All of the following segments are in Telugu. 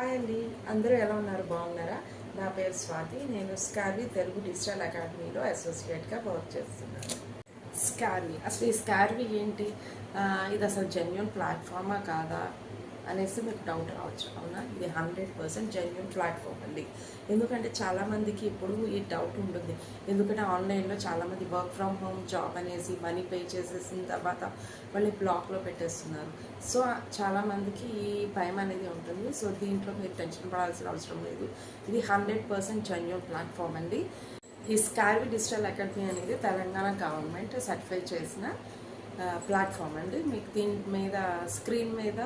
హాయ్ అండి, అందరూ ఎలా ఉన్నారు? బాగున్నారా? నా పేరు స్వాతి. నేను స్కార్వి తెలుగు డిజిటల్ అకాడమీలో అసోసియేట్గా వర్క్ చేస్తున్నాను. స్కార్వి అసలు ఈ స్కార్వి ఏంటి? ఇది అసలు జెన్యున్ ప్లాట్ఫామా కాదా అనేసి మీకు డౌట్ రావచ్చు. అవునా, ఇది 100% జెన్యున్ ప్లాట్ఫామ్ అండి. ఎందుకంటే చాలామందికి ఇప్పుడు ఈ డౌట్ ఉంటుంది. ఎందుకంటే ఆన్లైన్లో చాలామంది వర్క్ ఫ్రమ్ హోమ్ జాబ్ అనేసి మనీ పే చేసేసిన తర్వాత మళ్ళీ బ్లాక్లో పెట్టేస్తున్నారు. సో చాలామందికి ఈ భయం అనేది ఉంటుంది. సో దీంట్లో మీరు టెన్షన్ పడాల్సిన అవసరం లేదు. ఇది 100% జెన్యున్ ప్లాట్ఫామ్ అండి. ఈ స్కార్వి డిజిటల్ అకాడమీ అనేది తెలంగాణ గవర్నమెంట్ సర్టిఫై చేసిన ప్లాట్ఫామ్ అండి. మీకు దీని మీద స్క్రీన్ మీద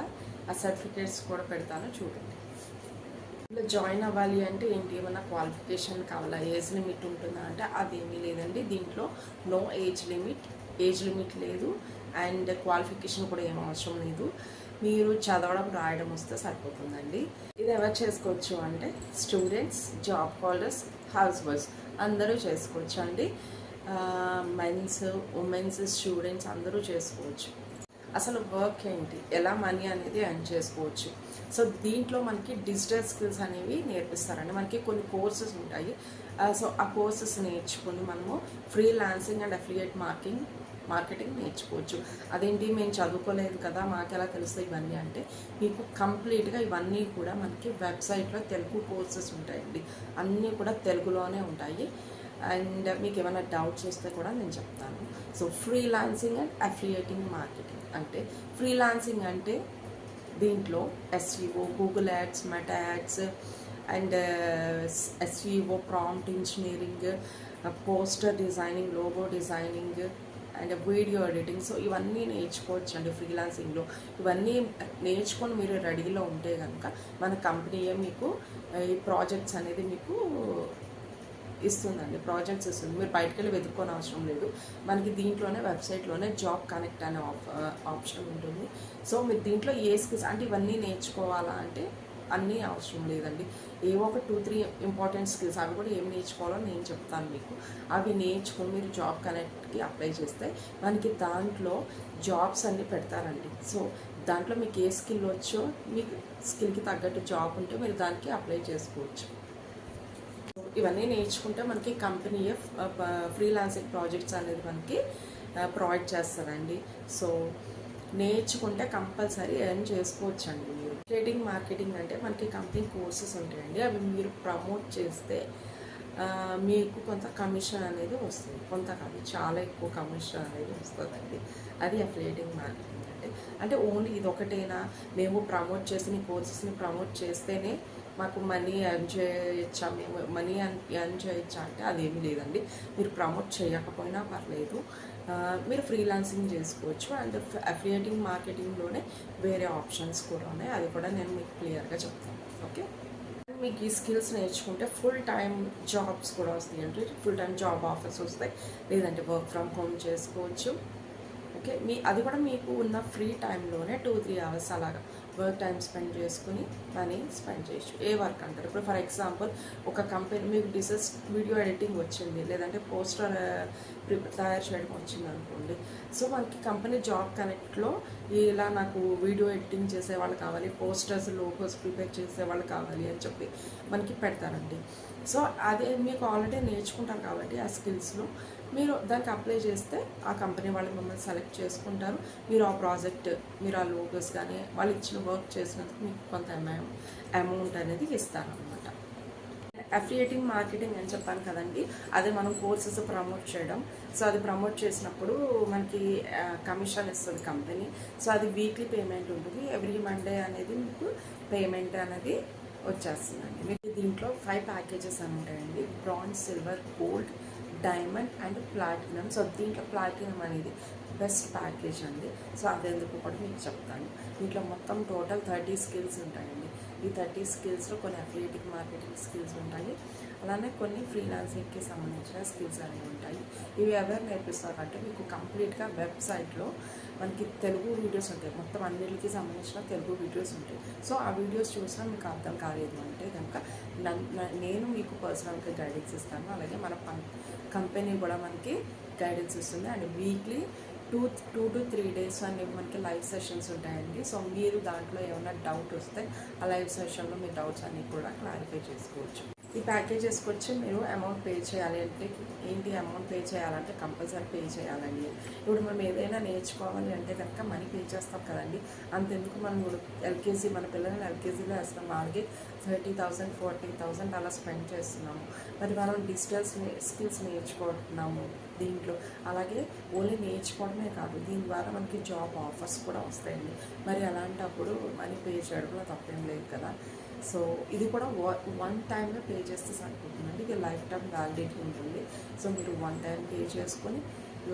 ఆ సర్టిఫికేట్స్ కూడా పెడతాను, చూడండి. ఇలా జాయిన్ అవ్వాలి అంటే ఏంటి, ఏమన్నా క్వాలిఫికేషన్ కావాలా, ఏజ్ లిమిట్ ఉంటుందా అంటే అదేమీ లేదండి. దీంట్లో నో ఏజ్ లిమిట్ లేదు. అండ్ క్వాలిఫికేషన్ కూడా ఏం అవసరం లేదు. మీరు చదవడం రాయడం వస్తే సరిపోతుందండి. ఇది ఎవరు చేసుకోవచ్చు అంటే స్టూడెంట్స్, జాబ్ హోల్డర్స్, హౌస్ వైఫ్స్ అందరూ చేసుకోవచ్చు అండి. మెన్స్, ఉమెన్స్, స్టూడెంట్స్ అందరూ చేసుకోవచ్చు. అసలు వర్క్ ఏంటి, ఎలా మనీ అనేది ఎర్న్ చేసుకోవచ్చు. సో దీంట్లో మనకి డిజిటల్ స్కిల్స్ అనేవి నేర్పిస్తారండి. మనకి కొన్ని కోర్సెస్ ఉంటాయి. సో ఆ కోర్సెస్ నేర్చుకుని మనము ఫ్రీలాన్సింగ్ అండ్ అఫిలియేట్ మార్కెటింగ్ నేర్చుకోవచ్చు. అదేంటి, మేము చదువుకోలేదు కదా, మాకు ఎలా తెలుస్తాయి ఇవన్నీ అంటే, మీకు కంప్లీట్గా ఇవన్నీ కూడా మనకి వెబ్సైట్లో తెలుగు కోర్సెస్ ఉంటాయండి. అన్నీ కూడా తెలుగులోనే ఉంటాయి. అండ్ మీకు ఏమైనా డౌట్స్ వస్తే కూడా నేను చెప్తాను. So freelancing and affiliating marketing అంటే, ఫ్రీలాన్సింగ్ అంటే దీంట్లో SEO, Google ads, meta ads and SEO, prompt engineering, poster designing, logo designing and video editing. So ఇవన్నీ నేర్చుకోవచ్చు అండి ఫ్రీలాన్సింగ్లో. ఇవన్నీ నేర్చుకొని మీరు రెడీలో ఉంటే కనుక మన కంపెనీయే మీకు ఈ ప్రాజెక్ట్స్ అనేది మీకు ఇస్తుందండి. ప్రాజెక్ట్స్ ఇస్తుంది. మీరు బయటకు వెళ్ళి వెతుక్కోని అవసరం లేదు. మనకి దీంట్లోనే వెబ్సైట్లోనే జాబ్ కనెక్ట్ అనే ఆప్షన్ ఉంటుంది. సో మీరు దీంట్లో ఏ స్కిల్స్ అంటే ఇవన్నీ నేర్చుకోవాలా అంటే అన్నీ అవసరం లేదండి. ఏవో ఒక 2-3 ఇంపార్టెంట్ స్కిల్స్, అవి కూడా ఏమి నేర్చుకోవాలో నేను చెప్తాను మీకు. అవి నేర్చుకొని మీరు జాబ్ కనెక్ట్కి అప్లై చేస్తే మనకి దాంట్లో జాబ్స్ అన్నీ పెడతారండి. సో దాంట్లో మీకు ఏ స్కిల్ వచ్చో, మీకు స్కిల్కి తగ్గట్టు జాబ్ ఉంటే మీరు దానికి అప్లై చేసుకోవచ్చు. ఇవన్నీ నేర్చుకుంటే మనకి కంపెనీయే ఫ్రీలాన్సింగ్ ప్రాజెక్ట్స్ అనేది మనకి ప్రొవైడ్ చేస్తారండి. సో నేర్చుకుంటే కంపల్సరీ ఎర్న్ చేసుకోవచ్చండి మీరు. ట్రేడింగ్ మార్కెటింగ్ అంటే మనకి కంపెనీ కోర్సెస్ ఉంటాయండి. అవి మీరు ప్రమోట్ చేస్తే మీకు కొంత కమిషన్ అనేది వస్తుంది. కొంత కాదు, చాలా ఎక్కువ కమిషన్ అనేది వస్తుందండి. అది అఫిలియేటింగ్ మార్కెటింగ్ అంటే ఓన్లీ ఇది ఒకటేనా, మేము ప్రమోట్ చేసిన కోర్సెస్ని ప్రమోట్ చేస్తేనే మాకు మనీ ఎర్న్ చేయొచ్చా, మేము మనీ ఎర్న్ చేయొచ్చా అంటే అదేమీ లేదండి. మీరు ప్రమోట్ చేయకపోయినా పర్లేదు, మీరు ఫ్రీలాన్సింగ్ చేసుకోవచ్చు. అండ్ అఫిలియేటింగ్ మార్కెటింగ్లోనే వేరే ఆప్షన్స్ కూడా ఉన్నాయి. అది కూడా నేను మీకు క్లియర్గా చెప్తాను. ఓకే, మీకు ఈ స్కిల్స్ నేర్చుకుంటే ఫుల్ టైం జాబ్స్ కూడా వస్తాయి. అంటే ఫుల్ టైం జాబ్ ఆఫర్స్ వస్తాయి, లేదంటే వర్క్ ఫ్రమ్ హోమ్ చేసుకోవచ్చు. ఓకే, అది కూడా మీకు ఉన్న ఫ్రీ టైంలోనే 2-3 అవర్స్ అలాగా వర్క్ టైం స్పెండ్ చేసుకుని మనీ స్పెండ్ చేయొచ్చు. ఏ వర్క్ అంటారు, ఇప్పుడు ఫర్ ఎగ్జాంపుల్ ఒక కంపెనీ మీకు వీడియో ఎడిటింగ్ వచ్చింది, లేదంటే పోస్టర్ తయారు చేయడం వచ్చింది అనుకోండి. సో మనకి కంపెనీ జాబ్ కనెక్ట్లో ఇలా నాకు వీడియో ఎడిటింగ్ చేసే వాళ్ళు కావాలి, పోస్టర్స్, లోగోస్ ప్రిపేర్ చేసే వాళ్ళు కావాలి అని చెప్పి మనకి పెడతారండి. సో అదే మీకు ఆల్రెడీ నేర్చుకుంటారు కాబట్టి ఆ స్కిల్స్లో మీరు దానికి అప్లై చేస్తే ఆ కంపెనీ వాళ్ళు మిమ్మల్ని సెలెక్ట్ చేసుకుంటారు. మీరు ఆ ప్రాజెక్ట్, మీరు ఆ లోగోస్ కానీ వాళ్ళు ఇచ్చిన వర్క్ చేసినందుకు మీకు కొంత అమౌంట్ అనేది ఇస్తారనమాట. అఫిలియేటింగ్ మార్కెటింగ్ అని చెప్పాను కదండి, అదే మనం కోర్సెస్ ప్రమోట్ చేయడం. సో అది ప్రమోట్ చేసినప్పుడు మనకి కమిషన్ ఇస్తుంది కంపెనీ. సో అది వీక్లీ పేమెంట్ ఉంటుంది. ఎవ్రీ మండే అనేది మీకు పేమెంట్ అనేది వచ్చేస్తుందండి. మీకు దీంట్లో 5 ప్యాకేజెస్ అని ఉంటాయండి: bronze, silver, gold, diamond and platinum. So దీంట్లో ప్లాటినం అనేది బెస్ట్ ప్యాకేజ్ అండి. సో అదెందుకు కూడా మీకు చెప్తాను. దీంట్లో మొత్తం టోటల్ 30 స్కిల్స్ ఉంటాయండి. ఈ 30 స్కిల్స్లో కొన్ని అఫిలియేటింగ్ మార్కెటింగ్ స్కిల్స్ ఉంటాయి, అలానే కొన్ని ఫ్రీలాన్సింగ్కి సంబంధించిన స్కిల్స్ అనేవి ఉంటాయి. ఇవి ఎవరు నేర్పిస్తారంటే మీకు కంప్లీట్గా వెబ్సైట్లో మనకి తెలుగు వీడియోస్ ఉంటాయి. మొత్తం అన్నిటికీ సంబంధించిన తెలుగు వీడియోస్ ఉంటాయి. సో ఆ వీడియోస్ చూసినా మీకు అర్థం కాలేదు అంటే కనుక నేను మీకు పర్సనల్గా గైడెన్స్ ఇస్తాను. అలాగే మన కంపెనీ కూడా మనకి గైడెన్స్ ఇస్తుంది. అండ్ వీక్లీ 2 to 3 days అనేవి మనకి లైవ్ సెషన్స్ ఉంటాయండి. సో మీరు దాంట్లో ఏమైనా డౌట్ వస్తే ఆ లైవ్ సెషన్లో మీ డౌట్స్ అన్నీ కూడా క్లారిఫై చేసుకోవచ్చు. ఈ ప్యాకేజెస్కి వచ్చి మీరు అమౌంట్ పే చేయాలి అంటే ఏంటి, అమౌంట్ పే చేయాలంటే కంపల్సరీ పే చేయాలండి. ఇప్పుడు మనం ఏదైనా నేర్చుకోవాలి అంటే కనుక మనీ పే చేస్తాం కదండి. అంతెందుకు మనం ఇప్పుడు ఎల్కేజీ మన పిల్లల్ని ఎల్కేజీలో వేస్తాం, వాళ్ళకి 30,000 40,000 అలా స్పెండ్ చేస్తున్నాము. మరి మనం డిజిటల్ స్కిల్స్ నేర్చుకుంటున్నాము దీంట్లో. అలాగే ఓన్లీ నేర్చుకోవడమే కాదు, దీని ద్వారా మనకి జాబ్ ఆఫర్స్ కూడా వస్తాయండి. మరి అలాంటప్పుడు మనీ పే చేయడంలో తప్పేం లేదు కదా. సో ఇది కూడా వన్ టైంలో పే చేస్తే సరిపోతుందండి. ఇది లైఫ్ టైం వ్యాలిడిటీ ఉంటుంది. సో మీరు వన్ టైం పే చేసుకొని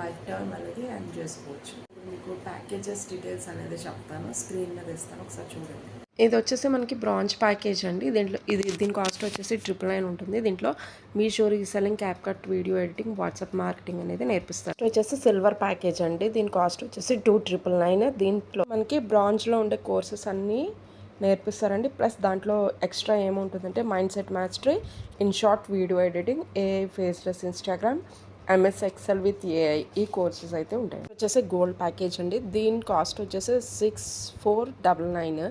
లైఫ్ టైం అనేది ఎర్న్ చేసుకోవచ్చు. మీకు ప్యాకేజెస్ డీటెయిల్స్ అనేది చెప్తాను, స్క్రీన్ మీద ఇస్తాను, ఒకసారి చూడండి. ఇది వచ్చేసి మనకి బ్రాంచ్ ప్యాకేజ్ అండి. దీని కాస్ట్ వచ్చేసి 999 ఉంటుంది. దీంట్లో Meesho reselling, CapCut, video editing, WhatsApp marketing అనేది నేర్పిస్తారు. వచ్చేసి సిల్వర్ ప్యాకేజ్ అండి. దీని కాస్ట్ వచ్చేసి 2,999. దీంట్లో మనకి బ్రాంచ్లో ఉండే కోర్సెస్ అన్నీ నేర్పిస్తారండి. ప్లస్ దాంట్లో ఎక్స్ట్రా ఏముంటుందంటే mind set mastery, in short video editing, AI faceless Instagram, MS Excel with AI, ఈ కోర్సెస్ అయితే ఉంటాయి. వచ్చేసి గోల్డ్ ప్యాకేజ్ అండి. దీని కాస్ట్ వచ్చేసి 6,499.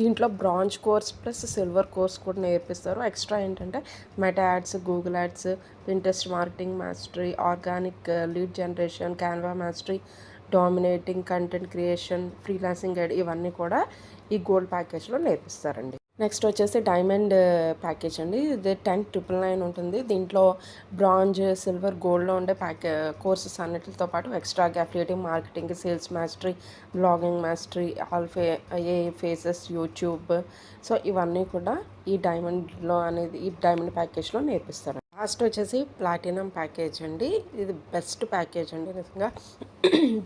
దీంట్లో branch course plus silver course కూడా నేర్పిస్తారు. ఎక్స్ట్రా ఏంటంటే meta ads, Google ads, Pinterest marketing mastery, organic lead generation, Canva mastery, dominating content creation, freelancing guide, ఇవన్నీ కూడా ఈ గోల్డ్ ప్యాకేజ్లో నేర్పిస్తారండి. నెక్స్ట్ వచ్చేసి డైమండ్ ప్యాకేజ్ అండి. ఇది 10,999 ఉంటుంది. దీంట్లో బ్రాంజ్, సిల్వర్, గోల్డ్లో ఉండే కోర్సెస్ అన్నిటితో పాటు ఎక్స్ట్రాగా affiliating, marketing, sales mastery, blogging mastery, A faces, YouTube, so ఇవన్నీ కూడా ఈ డైమండ్ ప్యాకేజ్లో నేర్పిస్తారు. లాస్ట్ వచ్చేసి ప్లాటినం ప్యాకేజ్ అండి. ఇది బెస్ట్ ప్యాకేజ్ అండి నిజంగా.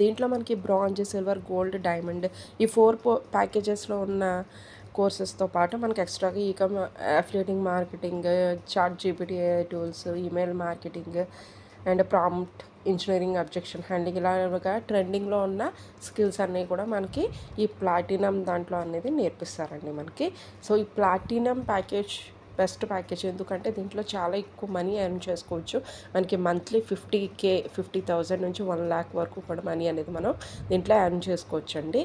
దీంట్లో మనకి బ్రాంజ్, సిల్వర్, గోల్డ్, డైమండ్, ఈ 4 ప్యాకేజెస్లో ఉన్న కోర్సెస్తో పాటు మనకి ఎక్స్ట్రాగా affiliating marketing, chat GPT tools, email marketing and prompt engineering, objection handling, ఇలాగా ట్రెండింగ్లో ఉన్న స్కిల్స్ అన్నీ కూడా మనకి ఈ ప్లాటినం దాంట్లో అనేది నేర్పిస్తారండి మనకి. సో ఈ ప్లాటినం ప్యాకేజ్ బెస్ట్ ప్యాకేజ్. ఎందుకంటే దీంట్లో చాలా ఎక్కువ మనీ ఎర్న్ చేసుకోవచ్చు. మనకి మంత్లీ 50,000 నుంచి 1,00,000 వరకు కూడా మనీ అనేది మనం దీంట్లో ఎర్న్ చేసుకోవచ్చు అండి.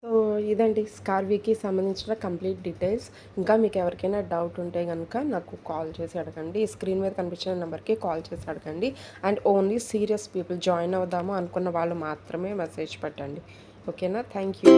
సో ఇదండి స్కార్వీకి సంబంధించిన కంప్లీట్ డీటెయిల్స్. ఇంకా మీకు ఎవరికైనా డౌట్ ఉంటే కనుక నాకు కాల్ చేసి అడగండి. ఈ స్క్రీన్ మీద కనిపించిన నెంబర్కి కాల్ చేసి అడగండి. And only serious people, join అవుదాము అనుకున్న వాళ్ళు మాత్రమే మెసేజ్ పెట్టండి. ఓకేనా? Thank you.